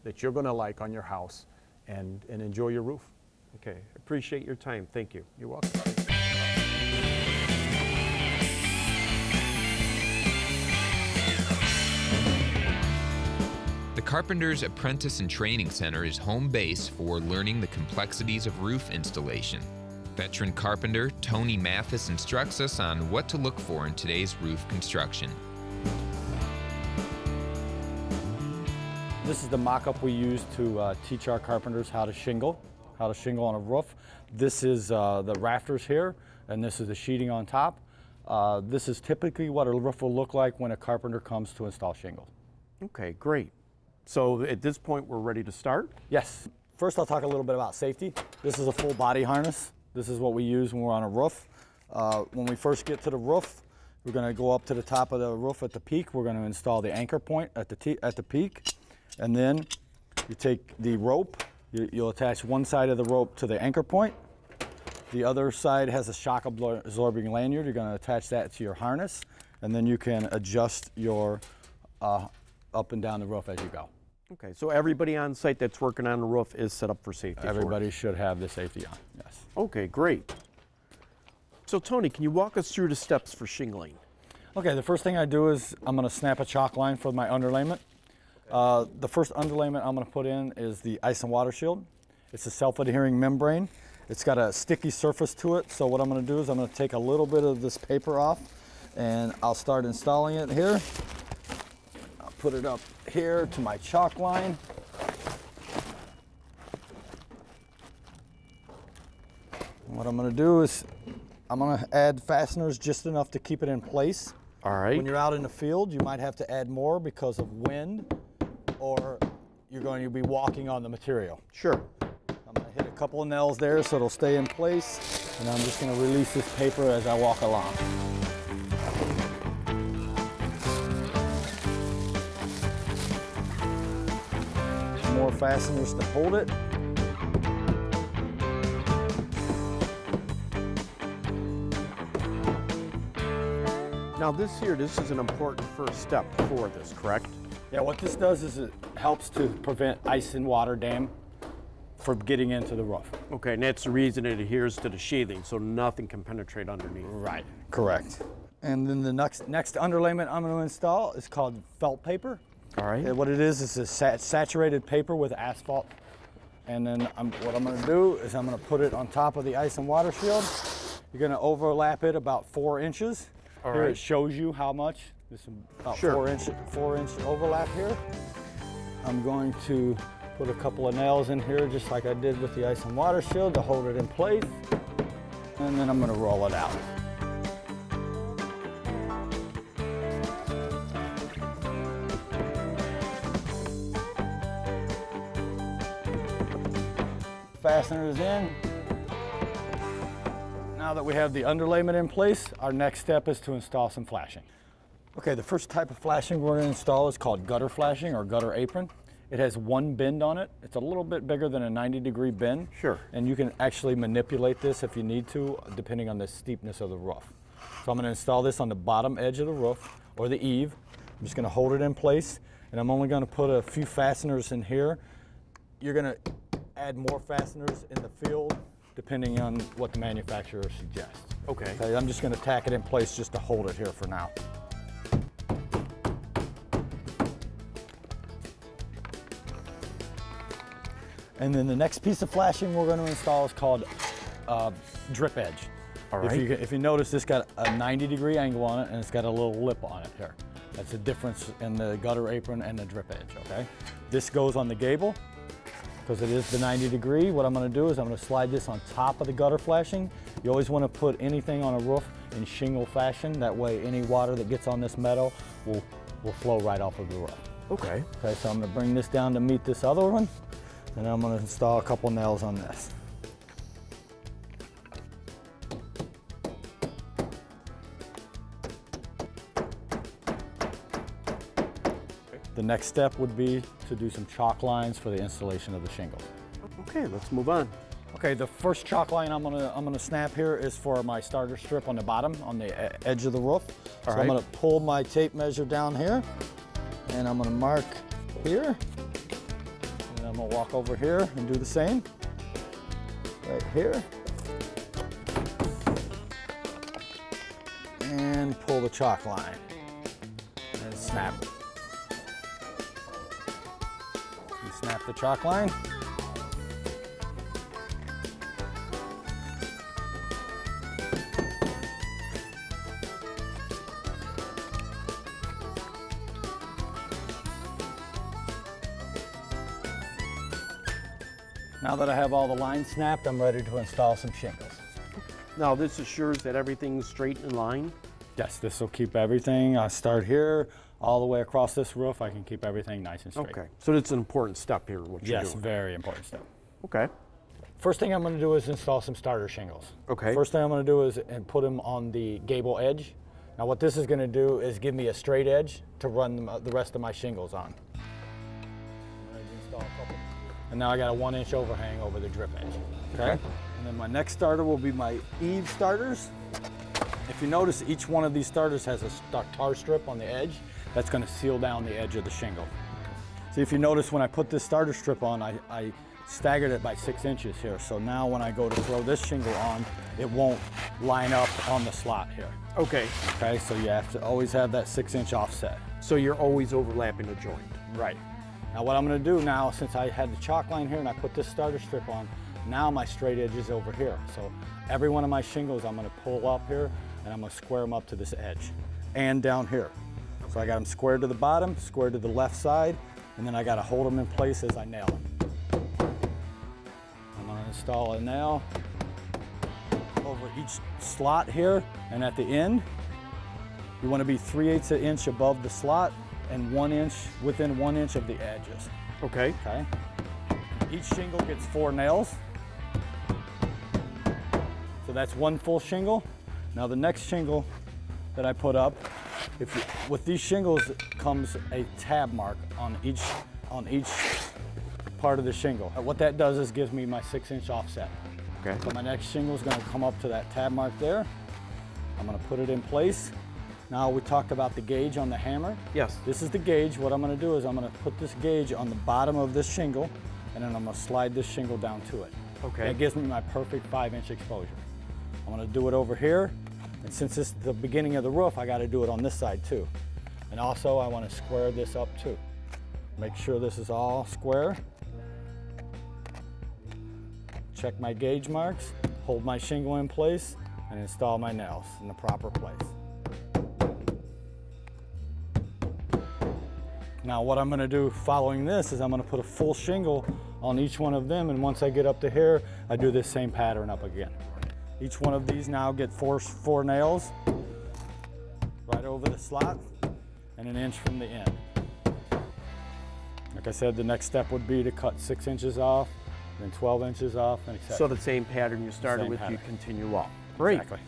that you're going to like on your house and enjoy your roof. Okay, appreciate your time. Thank you. You're welcome. The Carpenter's Apprentice and Training Center is home base for learning the complexities of roof installation. Veteran carpenter Tony Mathis instructs us on what to look for in today's roof construction. This is the mock-up we use to teach our carpenters how to shingle on a roof. This is the rafters here, and this is the sheeting on top. This is typically what a roof will look like when a carpenter comes to install shingles. Okay, great. So at this point, we're ready to start? Yes. First, I'll talk a little bit about safety. This is a full body harness. This is what we use when we're on a roof. When we first get to the roof, we're going to go up to the top of the roof at the peak. We're going to install the anchor point at the peak. And then you take the rope. You'll attach one side of the rope to the anchor point. The other side has a shock absorbing lanyard. You're going to attach that to your harness. And then you can adjust your up and down the roof as you go. Okay, so everybody on site that's working on the roof is set up for safety? Everybody should have the safety on, yes. Okay, great. So Tony, can you walk us through the steps for shingling? Okay, the first thing I do is I'm going to snap a chalk line for my underlayment. The first underlayment I'm going to put in is the ice and water shield. It's a self-adhering membrane. It's got a sticky surface to it, so what I'm going to do is I'm going to take a little bit of this paper off and I'll start installing it here. I'll put it up here to my chalk line. What I'm going to do is I'm going to add fasteners just enough to keep it in place. All right. When you're out in the field, you might have to add more because of wind, or you're going to be walking on the material. Sure. I'm going to hit a couple of nails there so it'll stay in place, and I'm just going to release this paper as I walk along. More fasteners to hold it. Now this is an important first step for this, correct? Yeah, what this does is it helps to prevent ice and water dam from getting into the roof. Okay, and that's the reason it adheres to the sheathing, so nothing can penetrate underneath. Right, correct. And then the next underlayment I'm going to install is called felt paper. All right. And what it is a saturated paper with asphalt. And then what I'm going to do is I'm going to put it on top of the ice and water shield. You're going to overlap it about 4 inches. All Here right. it shows you how much. This is about Sure. 4 inch overlap here. I'm going to put a couple of nails in here just like I did with the ice and water shield to hold it in place. And then I'm going to roll it out. Fastener is in. Now that we have the underlayment in place, our next step is to install some flashing. Okay, the first type of flashing we're going to install is called gutter flashing or gutter apron. It has one bend on it. It's a little bit bigger than a 90-degree bend. Sure. And you can actually manipulate this if you need to, depending on the steepness of the roof. So I'm going to install this on the bottom edge of the roof, or the eave. I'm just going to hold it in place, and I'm only going to put a few fasteners in here. You're going to add more fasteners in the field, depending on what the manufacturer suggests. Okay. Okay, I'm just going to tack it in place just to hold it here for now. And then the next piece of flashing we're going to install is called drip edge. All right. If you notice, this got a 90-degree angle on it, and it's got a little lip on it here. That's the difference in the gutter apron and the drip edge, okay? This goes on the gable, because it is the 90-degree. What I'm going to do is I'm going to slide this on top of the gutter flashing. You always want to put anything on a roof in shingle fashion. That way any water that gets on this metal will flow right off of the roof. Okay. Okay, so I'm going to bring this down to meet this other one, and I'm going to install a couple nails on this. The next step would be to do some chalk lines for the installation of the shingles. Okay, let's move on. Okay, the first chalk line I'm gonna snap here is for my starter strip on the bottom, on the edge of the roof. So I'm gonna pull my tape measure down here, and I'm gonna mark here. I'm gonna walk over here and do the same. Right here. And pull the chalk line. And snap. You snap the chalk line. Now that I have all the lines snapped, I'm ready to install some shingles. Now this assures that everything's straight in line? Yes, this will keep everything. I start here, all the way across this roof. I can keep everything nice and straight. Okay, so it's an important step here, what you're doing. Yes, very important step. Okay. First thing I'm going to do is install some starter shingles. Okay. First thing I'm going to do is put them on the gable edge. Now what this is going to do is give me a straight edge to run the rest of my shingles on. I'm going to install a couple. And now I got a 1-inch overhang over the drip edge. Okay. And then my next starter will be my eave starters. If you notice, each one of these starters has a tar strip on the edge that's going to seal down the edge of the shingle. See, if you notice, when I put this starter strip on, I staggered it by 6 inches here. So now when I go to throw this shingle on, it won't line up on the slot here. Okay. Okay, so you have to always have that 6-inch offset. So you're always overlapping a joint. Right. Now what I'm going to do now, since I had the chalk line here and I put this starter strip on, now my straight edge is over here. So every one of my shingles I'm going to pull up here and I'm going to square them up to this edge and down here. So I got them squared to the bottom, squared to the left side, and then I got to hold them in place as I nail them. I'm going to install a nail over each slot here, and at the end you want to be 3/8 of an inch above the slot and 1 inch within 1 inch of the edges. Okay. Okay. Each shingle gets 4 nails. So that's 1 full shingle. Now the next shingle that I put up, with these shingles comes a tab mark on each part of the shingle. What that does is gives me my 6-inch offset. Okay. So my next shingle is going to come up to that tab mark there. I'm going to put it in place. Now we talked about the gauge on the hammer. Yes. This is the gauge. What I'm going to do is I'm going to put this gauge on the bottom of this shingle, and then I'm going to slide this shingle down to it. Okay. That gives me my perfect 5-inch exposure. I'm going to do it over here, and since this is the beginning of the roof, I got to do it on this side too. And also I want to square this up too. Make sure this is all square. Check my gauge marks, hold my shingle in place, and install my nails in the proper place. Now what I'm going to do following this is I'm going to put a full shingle on each one of them, and once I get up to here, I do this same pattern up again. Each one of these now get four nails right over the slot and 1 inch from the end. Like I said, the next step would be to cut 6 inches off, then 12 inches off, and etc. So the same pattern you started Same with, pattern. you continue up. Great. Exactly.